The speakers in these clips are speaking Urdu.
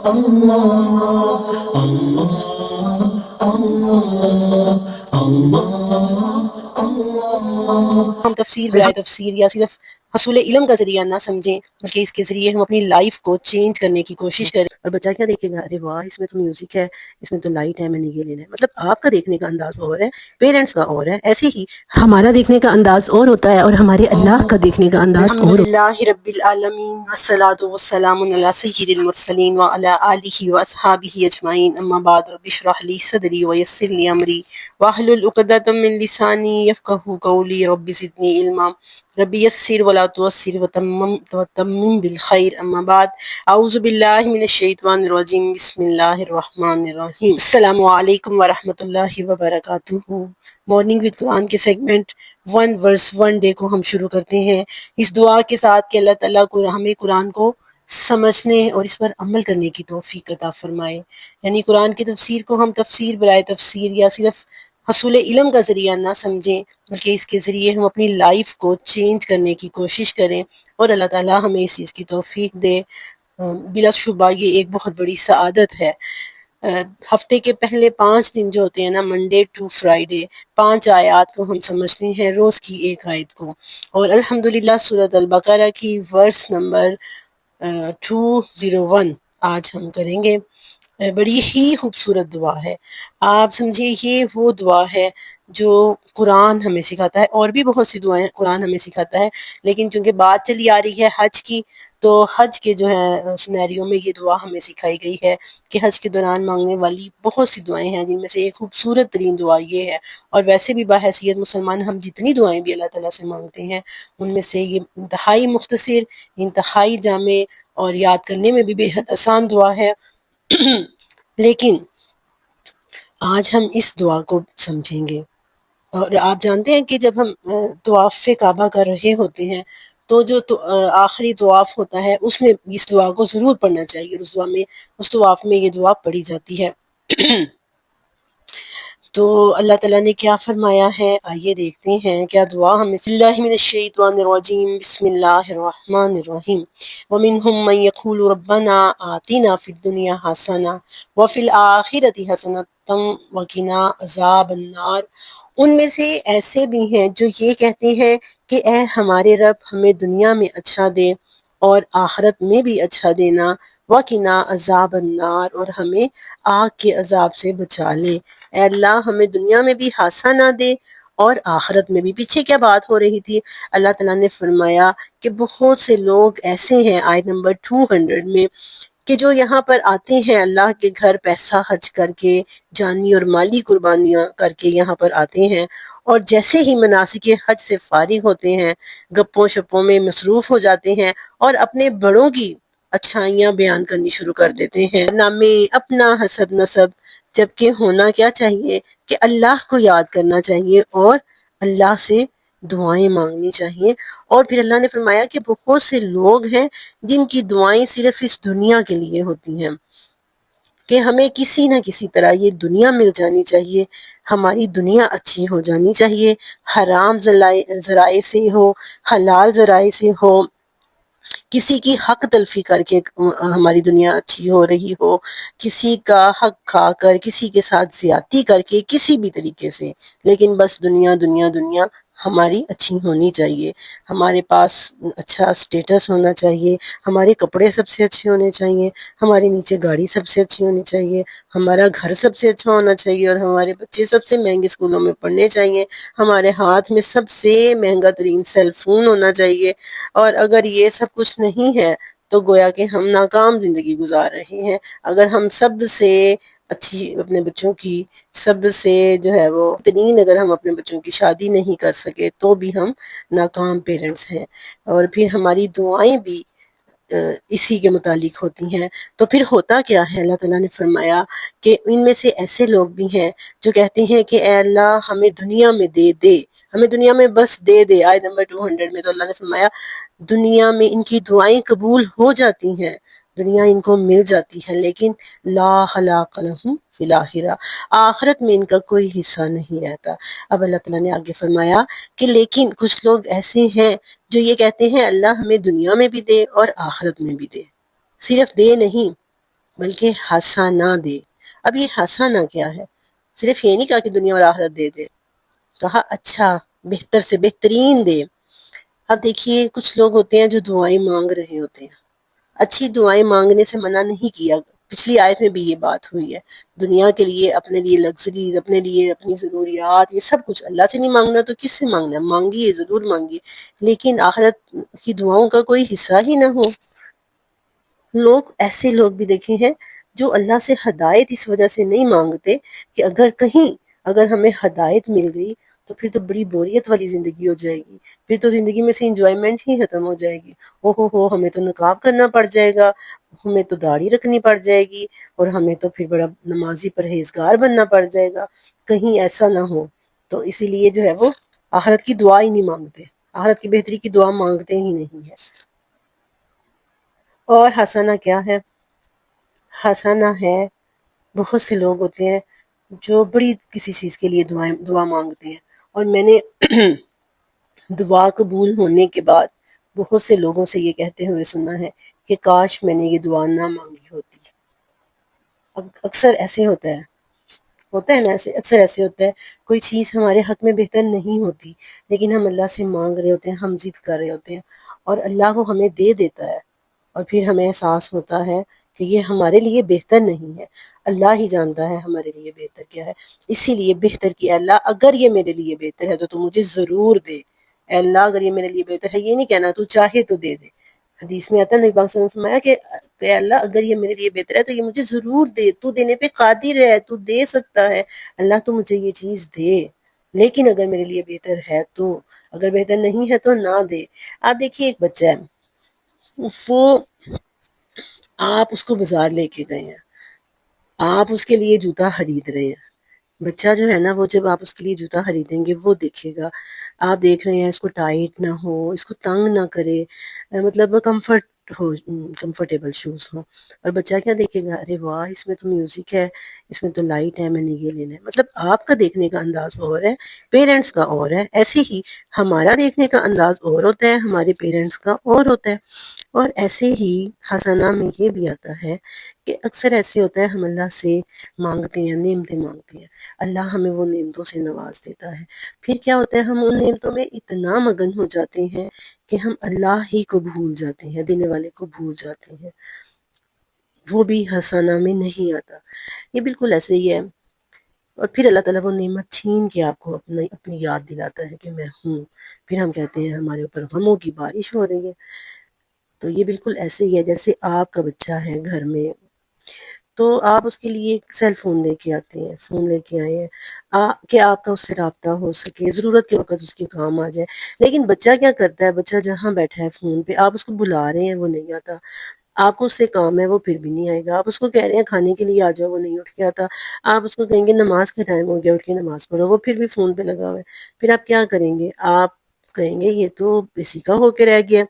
Allah, Allah, Allah, Allah, Allah. ہم تفسیر برائے تفسیر یا صرف حصول علم کا ذریعہ نہ سمجھیں بلکہ اس کے ذریعے ہم اپنی لائف کو چینج کرنے کی کوشش کریں۔ اور بچہ کیا دیکھے گا، ارے واہ اس میں تو میوزک ہے، اس میں تو لائٹ ہے، میں نے یہ لینا ہے۔ مطلب آپ کا دیکھنے کا انداز اور ہے، پیرنٹس کا اور ہے، ایسے ہی ہمارا دیکھنے کا انداز اور ہوتا ہے اور ہمارے اللہ کا دیکھنے کا انداز اور ہوتا ہے۔ الحمدللہ رب العالمین والصلاة والسلام علی سید المرسلین وعلی آلہ واصحابہ اجمعین، اما بعد رب اشرح لی صدری ویسر لی امری واحلل عقدۃ من لسانی یفقہوا قولی رب زدنی علما رب یسر ولا تعسر وتمم بالخیر، اما بعد اعوذ باللہ من الشیطان الرجیم، بسم اللہ الرحمن الرحیم۔ السلام علیکم ورحمۃ اللہ وبرکاتہ۔ مارننگ وتھ قرآن کے سیگمنٹ 1 ورس 1 ڈے کو ہم شروع کرتے ہیں اس دعا کے ساتھ کہ اللہ تعالیٰ کو ہمیں قرآن کو سمجھنے اور اس پر عمل کرنے کی توفیق عطا فرمائے۔ یعنی قرآن کی تفسیر کو ہم تفسیر برائے تفسیر یا صرف حصول علم کا ذریعہ نہ سمجھیں بلکہ اس کے ذریعے ہم اپنی لائف کو چینج کرنے کی کوشش کریں اور اللہ تعالیٰ ہمیں اس چیز کی توفیق دے۔ بلا شبہ یہ ایک بہت بڑی سعادت ہے۔ ہفتے کے پہلے 5 دن جو ہوتے ہیں نا، منڈے ٹو فرائیڈے، 5 آیات کو ہم سمجھتے ہیں، روز کی ایک آیت کو، اور الحمدللہ سورۃ البقرہ کی ورس نمبر 201 آج ہم کریں گے۔ بڑی ہی خوبصورت دعا ہے۔ آپ سمجھے یہ وہ دعا ہے جو قرآن ہمیں سکھاتا ہے، اور بھی بہت سی دعائیں قرآن ہمیں سکھاتا ہے، لیکن چونکہ بات چلی آ رہی ہے حج کی، تو حج کے جو ہے سینیریو میں یہ دعا ہمیں سکھائی گئی ہے کہ حج کے دوران مانگنے والی بہت سی دعائیں ہیں، جن میں سے ایک خوبصورت ترین دعا یہ ہے۔ اور ویسے بھی بحیثیت مسلمان ہم جتنی دعائیں بھی اللہ تعالیٰ سے مانگتے ہیں، ان میں سے یہ انتہائی مختصر، انتہائی جامع اور یاد کرنے میں بھی بے حد آسان دعا ہے۔ لیکن آج ہم اس دعا کو سمجھیں گے، اور آپ جانتے ہیں کہ جب ہم طواف کعبہ کر رہے ہوتے ہیں تو جو آخری طواف ہوتا ہے اس میں اس دعا کو ضرور پڑھنا چاہیے، اس طواف میں یہ دعا پڑھی جاتی ہے۔ تو اللہ تعالیٰ نے کیا فرمایا ہے، آئیے دیکھتے ہیں کیا دعا ہمیں۔ بسم اللہ من الشیطان الرجیم، بسم اللہ الرحمن الرحیم۔ وَمِنْهُمْ مَنْ يَقُولُ رَبَّنَا آتِنَا فِي الدُّنْيَا حَسَنَةً وَفِي الْآخِرَةِ حَسَنَةً وَقِنَا عَذَابَ النَّارِ۔ ان میں سے ایسے بھی ہیں جو یہ کہتے ہیں کہ اے ہمارے رب ہمیں دنیا میں اچھا دے اور آخرت میں بھی اچھا دینا، وَقِنَا عَذَابَ النَّارِ، اور ہمیں آگ کے عذاب سے بچا لے۔ اے اللہ ہمیں دنیا میں بھی ہاسا نہ دے اور آخرت میں بھی۔ پیچھے کیا بات ہو رہی تھی، اللہ تعالیٰ نے فرمایا کہ بہت سے لوگ ایسے ہیں، آیت نمبر 200 میں، کہ جو یہاں پر آتے ہیں اللہ کے گھر پیسہ خرچ کر کے، جانی اور مالی قربانیاں کر کے یہاں پر آتے ہیں، اور جیسے ہی مناسک حج سے فارغ ہوتے ہیں گپوں شپوں میں مصروف ہو جاتے ہیں اور اپنے بڑوں کی اچھائیاں بیان کرنی شروع کر دیتے ہیں، نامے اپنا حسب نسب، جبکہ ہونا کیا چاہیے کہ اللہ کو یاد کرنا چاہیے اور اللہ سے دعائیں مانگنی چاہیے۔ اور پھر اللہ نے فرمایا کہ بہت سے لوگ ہیں جن کی دعائیں صرف اس دنیا کے لیے ہوتی ہیں، کہ ہمیں کسی نہ کسی طرح یہ دنیا مل جانی چاہیے، ہماری دنیا اچھی ہو جانی چاہیے، حرام ذرائع سے ہو، حلال ذرائع سے ہو، کسی کی حق تلفی کر کے ہماری دنیا اچھی ہو رہی ہو، کسی کا حق کھا کر، کسی کے ساتھ زیادتی کر کے، کسی بھی طریقے سے، لیکن بس دنیا دنیا دنیا ہماری اچھی ہونی چاہیے، ہمارے پاس اچھا سٹیٹس ہونا چاہیے، ہمارے کپڑے سب سے اچھے ہونے چاہیے، ہمارے نیچے گاڑی سب سے اچھی ہونی چاہیے، ہمارا گھر سب سے اچھا ہونا چاہیے، اور ہمارے بچے سب سے مہنگے اسکولوں میں پڑھنے چاہیے، ہمارے ہاتھ میں سب سے مہنگا ترین سیل فون ہونا چاہیے۔ اور اگر یہ سب کچھ نہیں ہے تو گویا کہ ہم ناکام زندگی گزار رہے ہیں۔ اگر ہم سب سے اچھی اپنے بچوں کی، سب سے جو ہے وہ ترین، اگر ہم اپنے بچوں کی شادی نہیں کر سکے تو بھی ہم ناکام پیرنٹس ہیں، اور پھر ہماری دعائیں بھی اسی کے متعلق ہوتی ہیں۔ تو پھر ہوتا کیا ہے، اللہ تعالیٰ نے فرمایا کہ ان میں سے ایسے لوگ بھی ہیں جو کہتے ہیں کہ اے اللہ ہمیں دنیا میں دے دے، ہمیں دنیا میں بس دے دے۔ آیت نمبر 200 میں تو اللہ نے فرمایا دنیا میں ان کی دعائیں قبول ہو جاتی ہیں، دنیا ان کو مل جاتی ہے، لیکن لا خلاق لہم فی الآخرہ، آخرت میں ان کا کوئی حصہ نہیں رہتا۔ اب اللہ تعالیٰ نے آگے فرمایا کہ لیکن کچھ لوگ ایسے ہیں جو یہ کہتے ہیں اللہ ہمیں دنیا میں بھی دے اور آخرت میں بھی دے، صرف دے نہیں، بلکہ حسنہ دے۔ اب یہ حسنہ کیا ہے؟ صرف یہ نہیں کہا کہ دنیا اور آخرت دے دے، کہا اچھا، بہتر سے بہترین دے۔ اب دیکھیے کچھ لوگ ہوتے ہیں جو دعائیں مانگ رہے ہوتے ہیں، اچھی دعائیں مانگنے سے منع نہیں کیا، پچھلی آیت میں بھی یہ بات ہوئی ہے۔ دنیا کے لیے، اپنے لیے لگژریز، اپنے لیے اپنی ضروریات، یہ سب کچھ اللہ سے نہیں مانگنا تو کس سے مانگنا ہے؟ مانگیے، ضرور مانگیے، لیکن آخرت کی دعاؤں کا کوئی حصہ ہی نہ ہو۔ ایسے لوگ بھی دیکھے ہیں جو اللہ سے ہدایت اس وجہ سے نہیں مانگتے کہ اگر ہمیں ہدایت مل گئی تو پھر تو بڑی بوریت والی زندگی ہو جائے گی، پھر تو زندگی میں سے انجوائمنٹ ہی ختم ہو جائے گی، ہو ہمیں تو نقاب کرنا پڑ جائے گا، ہمیں تو داڑھی رکھنی پڑ جائے گی، اور ہمیں تو پھر بڑا نمازی پرہیزگار بننا پڑ جائے گا، کہیں ایسا نہ ہو۔ تو اسی لیے جو ہے وہ آخرت کی دعا ہی نہیں مانگتے، آخرت کی بہتری کی دعا مانگتے ہی نہیں ہے۔ اور حسنہ کیا ہے؟ حسنہ ہے، بہت سے لوگ ہوتے ہیں جو بڑی کسی چیز کے لیے دعا مانگتے ہیں، اور میں نے دعا قبول ہونے کے بعد بہت سے لوگوں سے یہ کہتے ہوئے سنا ہے کہ کاش میں نے یہ دعا نہ مانگی ہوتی۔ اکثر ایسے ہوتا ہے نا، اکثر ایسے ہوتا ہے، کوئی چیز ہمارے حق میں بہتر نہیں ہوتی لیکن ہم اللہ سے مانگ رہے ہوتے ہیں، ہم ضد کر رہے ہوتے ہیں، اور اللہ وہ ہمیں دے دیتا ہے، اور پھر ہمیں احساس ہوتا ہے کہ یہ ہمارے لیے بہتر نہیں ہے۔ اللہ ہی جانتا ہے ہمارے لیے بہتر کیا ہے، اسی لیے بہتر کیا اللہ اگر یہ میرے لیے بہتر ہے تو مجھے ضرور دے۔ اے اللہ اگر یہ میرے لیے بہتر ہے، یہ نہیں کہنا تو چاہے تو دے دے۔ حدیث میں آتا ہے، نبی پاک صلی اللہ علیہ وسلم نے فرمایا کہ اے اللہ اگر یہ میرے لیے بہتر ہے تو یہ مجھے ضرور دے، تو دینے پہ قادر ہے، تو دے سکتا ہے، اللہ تو مجھے یہ چیز دے، لیکن اگر میرے لیے بہتر ہے تو، اگر بہتر نہیں ہے تو نہ دے۔ آپ دیکھیے ایک بچہ ہے، وہ آپ اس کو بازار لے کے گئے ہیں، آپ اس کے لیے جوتا خرید رہے ہیں، بچہ جو ہے نا وہ جب آپ اس کے لیے جوتا خریدیں گے وہ دیکھے گا، آپ دیکھ رہے ہیں اس کو ٹائٹ نہ ہو، اس کو تنگ نہ کرے، مطلب کمفرٹیبل شوز ہوں، اور بچہ کیا دیکھے گا؟ ارے واہ، اس میں تو میوزک ہے، اس میں تو لائٹ ہے، میں نے یہ لینا ہے۔ مطلب آپ کا دیکھنے کا انداز اور ہے، پیرنٹس کا اور ہے، ایسے ہی ہمارا دیکھنے کا انداز اور ہوتا ہے، ہمارے پیرنٹس کا اور ہوتا ہے۔ اور ایسے ہی حسنہ میں یہ بھی آتا ہے کہ اکثر ایسے ہوتا ہے ہم اللہ سے مانگتے ہیں، نعمتیں مانگتے ہیں، اللہ ہمیں وہ نعمتوں سے نواز دیتا ہے، پھر کیا ہوتا ہے ہم ان نعمتوں میں اتنا مگن ہو جاتے ہیں کہ ہم اللہ ہی کو بھول جاتے ہیں، دینے والے کو بھول جاتے ہیں، وہ بھی حسنہ میں نہیں آتا۔ یہ بالکل ایسے ہی ہے، اور پھر اللہ تعالیٰ وہ نعمت چھین کے آپ کو اپنی یاد دلاتا ہے کہ میں ہوں، پھر ہم کہتے ہیں ہمارے اوپر غموں کی بارش ہو رہی ہے۔ تو یہ بالکل ایسے ہی ہے جیسے آپ کا بچہ ہے گھر میں، تو آپ اس کے لیے سیل فون لے کے آتے ہیں، فون لے کے آئے ہیں کہ آپ کا اس سے رابطہ ہو سکے، ضرورت کے وقت اس کے کام آ جائے، لیکن بچہ کیا کرتا ہے؟ بچہ جہاں بیٹھا ہے فون پہ، آپ اس کو بلا رہے ہیں وہ نہیں آتا، آپ کو اس سے کام ہے وہ پھر بھی نہیں آئے گا، آپ اس کو کہہ رہے ہیں کھانے کے لیے آ جاؤ وہ نہیں اٹھ کے آتا، آپ اس کو کہیں گے نماز کا ٹائم ہو گیا اٹھ کے نماز پڑھو، وہ پھر بھی فون پہ لگا ہوا ہے۔ پھر آپ کیا کریں گے؟ آپ کہیں گے یہ تو اسی کا ہو کے رہ گیا،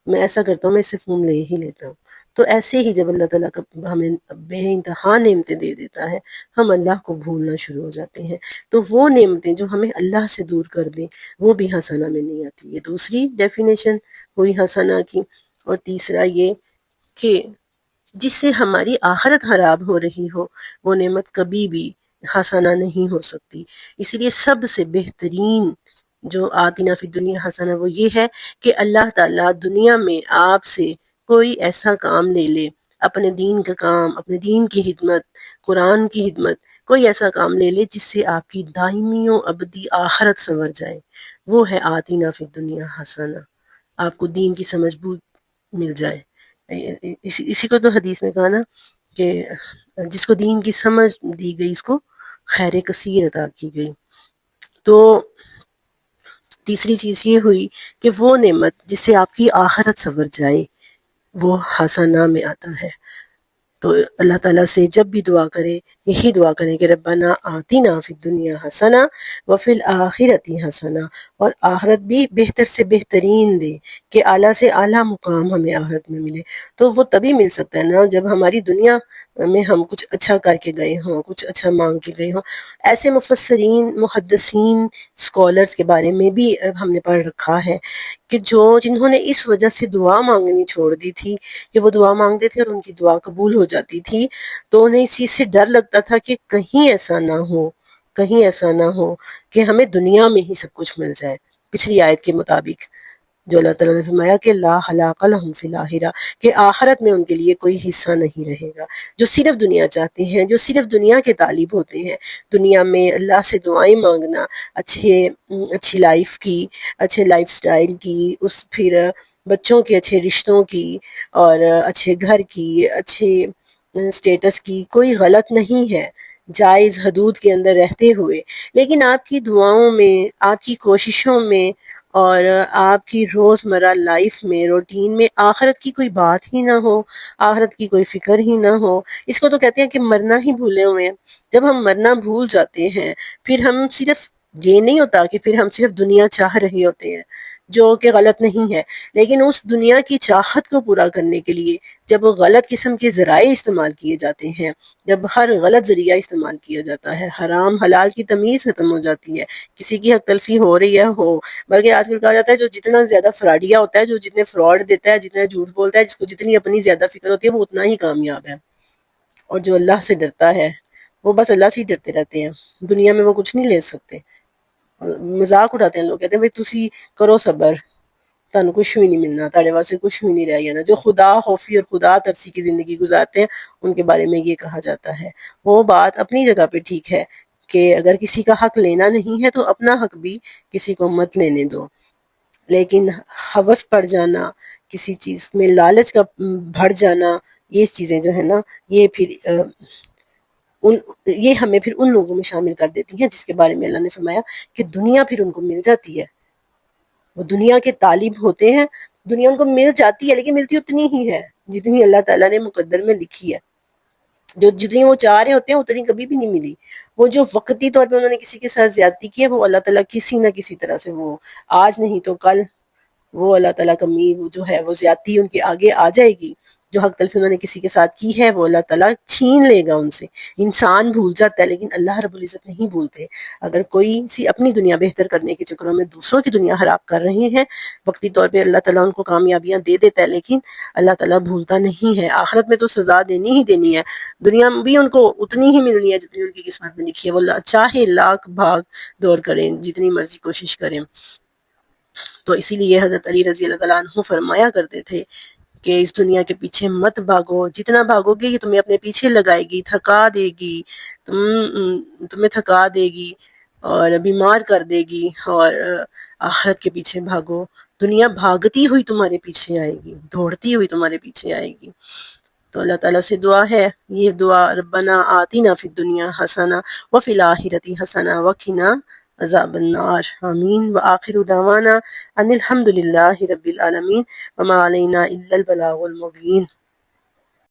میں ایسا کرتا ہوں میں اس سے فون لے ہی لیتا ہوں۔ تو ایسے ہی جب اللہ تعالیٰ کا ہمیں بے انتہا نعمتیں دے دیتا ہے، ہم اللہ کو بھولنا شروع ہو جاتے ہیں، تو وہ نعمتیں جو ہمیں اللہ سے دور کر دیں وہ بھی حسنہ میں نہیں آتی۔ یہ دوسری ڈیفینیشن ہوئی حسنہ کی۔ اور تیسرا یہ کہ جس سے ہماری آخرت خراب ہو رہی ہو وہ نعمت کبھی بھی حسنہ نہیں ہو سکتی۔ اس لیے سب سے بہترین جو آتنا فی دنیا حسنہ وہ یہ ہے کہ اللہ تعالیٰ دنیا میں آپ سے کوئی ایسا کام لے لے، اپنے دین کا کام، اپنے دین کی خدمت، قرآن کی خدمت، کوئی ایسا کام لے لے جس سے آپ کی دائمی و ابدی آخرت سنور جائے، وہ ہے آتنا فی دنیا حسنہ، آپ کو دین کی سمجھ بوجھ مل جائے۔ اسی کو تو حدیث میں کہا نا کہ جس کو دین کی سمجھ دی گئی اس کو خیر کثیر عطا کی گئی۔ تو تیسری چیز یہ ہوئی کہ وہ نعمت جس سے آپ کی آخرت سنور جائے وہ حسنہ میں آتا ہے۔ تو اللہ تعالیٰ سے جب بھی دعا کرے یہی دعا کریں کہ ربنا آتینا فی الدنیا حسنہ وفی الآخرۃ حسنہ، اور آخرت بھی بہتر سے بہترین دے، کہ اعلیٰ سے اعلیٰ مقام ہمیں آخرت میں ملے۔ تو وہ تبھی مل سکتا ہے نا جب ہماری دنیا میں ہم کچھ اچھا کر کے گئے ہوں، کچھ اچھا مانگ کے گئے ہوں۔ ایسے مفسرین، محدثین، اسکالرز کے بارے میں بھی ہم نے پڑھ رکھا ہے کہ جنہوں نے اس وجہ سے دعا مانگنی چھوڑ دی تھی کہ وہ دعا مانگتے تھے اور ان کی دعا قبول ہو جاتی تھی، تو انہیں اس چیز سے ڈر لگتا تھا کہ کہیں ایسا نہ ہو، کہیں ایسا نہ ہو کہ ہمیں دنیا میں ہی سب کچھ مل جائے، پچھلی آیت کے مطابق جو اللہ تعالیٰ نے فرمایا کہ لا خلاق لہم فی الآخرہ، کہ آخرت میں ان کے لیے کوئی حصہ نہیں رہے گا۔ جو صرف دنیا چاہتے ہیں، جو صرف دنیا کے طالب ہوتے ہیں، دنیا میں اللہ سے دعائیں مانگنا، اچھی لائف کی، اچھے لائف سٹائل کی، پھر بچوں کے اچھے رشتوں کی، اور اچھے گھر کی، اچھے سٹیٹس کی، کوئی غلط نہیں ہے، جائز حدود کے اندر رہتے ہوئے۔ لیکن آپ کی دعاؤں میں، آپ کی کوششوں میں، اور آپ کی روزمرہ لائف میں، روٹین میں آخرت کی کوئی بات ہی نہ ہو، آخرت کی کوئی فکر ہی نہ ہو۔ اس کو تو کہتے ہیں کہ مرنا ہی بھولے ہوئے ہیں۔ جب ہم مرنا بھول جاتے ہیں، پھر ہم صرف، یہ نہیں ہوتا کہ پھر ہم صرف دنیا چاہ رہے ہوتے ہیں، جو کہ غلط نہیں ہے، لیکن اس دنیا کی چاہت کو پورا کرنے کے لیے جب غلط قسم کے ذرائع استعمال کیے جاتے ہیں، جب ہر غلط ذریعہ استعمال کیا جاتا ہے، حرام حلال کی تمیز ختم ہو جاتی ہے، کسی کی حق تلفی ہو رہی ہے ہو، بلکہ آج کل کہا جاتا ہے جو جتنا زیادہ فراڈیا ہوتا ہے، جو جتنے فراڈ دیتا ہے، جتنا جھوٹ بولتا ہے، جس کو جتنی اپنی زیادہ فکر ہوتی ہے، وہ اتنا ہی کامیاب ہے۔ اور جو اللہ سے ڈرتا ہے وہ بس اللہ سے ہی ڈرتے رہتے ہیں، دنیا میں وہ کچھ نہیں لے سکتے۔ مذاق اڑاتے ہیں لوگ، کہتے ہیں بھئی تسی کرو صبر، تانوں کچھ بھی نہیں ملنا، تاڑے واسطے کچھ بھی نہیں رہ جانا۔ جو خدا خوفی اور خدا ترسی کی زندگی گزارتے ہیں ان کے بارے میں یہ کہا جاتا ہے۔ وہ بات اپنی جگہ پہ ٹھیک ہے کہ اگر کسی کا حق لینا نہیں ہے تو اپنا حق بھی کسی کو مت لینے دو، لیکن ہوس پڑ جانا، کسی چیز میں لالچ کا بڑھ جانا، یہ چیزیں جو ہے نا، یہ پھر یہ ہمیں پھر ان لوگوں میں شامل کر دیتی ہیں جس کے بارے میں اللہ نے فرمایا کہ دنیا پھر ان کو مل جاتی ہے، وہ دنیا کے طالب ہوتے ہیں، دنیا ان کو مل جاتی ہے لیکن ملتی اتنی ہی ہے جتنی اللہ تعالیٰ نے مقدر میں لکھی ہے۔ جتنی وہ چاہ رہے ہوتے ہیں اتنی کبھی بھی نہیں ملی۔ وہ جو وقتی طور پہ انہوں نے کسی کے ساتھ زیادتی کی ہے، وہ اللہ تعالیٰ کسی نہ کسی طرح سے، وہ آج نہیں تو کل، وہ اللہ تعالیٰ کا وہ جو ہے وہ زیادتی ان کے آگے آ جائے گی۔ جو حق تلفی انہوں نے کسی کے ساتھ کی ہے وہ اللہ تعالیٰ چھین لے گا ان سے۔ انسان بھول جاتا ہے لیکن اللہ رب العزت نہیں بھولتے۔ اگر کوئی اپنی دنیا بہتر کرنے کے چکروں میں دوسروں کی دنیا خراب کر رہے ہیں، وقتی طور پہ اللہ تعالیٰ ان کو کامیابیاں دے دیتا ہے، لیکن اللہ تعالیٰ بھولتا نہیں ہے۔ آخرت میں تو سزا دینی ہی دینی ہے، دنیا میں بھی ان کو اتنی ہی ملنی ہے جتنی ان کی قسمت میں لکھی ہے۔ وہ چاہے لاکھ بھاگ دور کریں، جتنی مرضی کوشش کریں۔ تو اسی لیے حضرت علی رضی اللہ تعالیٰ عنہ فرمایا کرتے تھے کہ اس دنیا کے پیچھے مت بھاگو، جتنا بھاگو گے یہ تمہیں اپنے پیچھے لگائے گی، تھکا دے گی، تمہیں تھکا دے گی اور بیمار کر دے گی، اور آخرت کے پیچھے بھاگو، دنیا بھاگتی ہوئی تمہارے پیچھے آئے گی، دوڑتی ہوئی تمہارے پیچھے آئے گی۔ تو اللہ تعالیٰ سے دعا ہے، یہ دعا ربنا آتینا فی الدنیا حسنہ وفی الآخرۃ حسنہ وقنا عذاب النار، آمین۔ وآخر دعوانا ان الحمد للہ رب العالمین وما علینا الا البلاغ المبین۔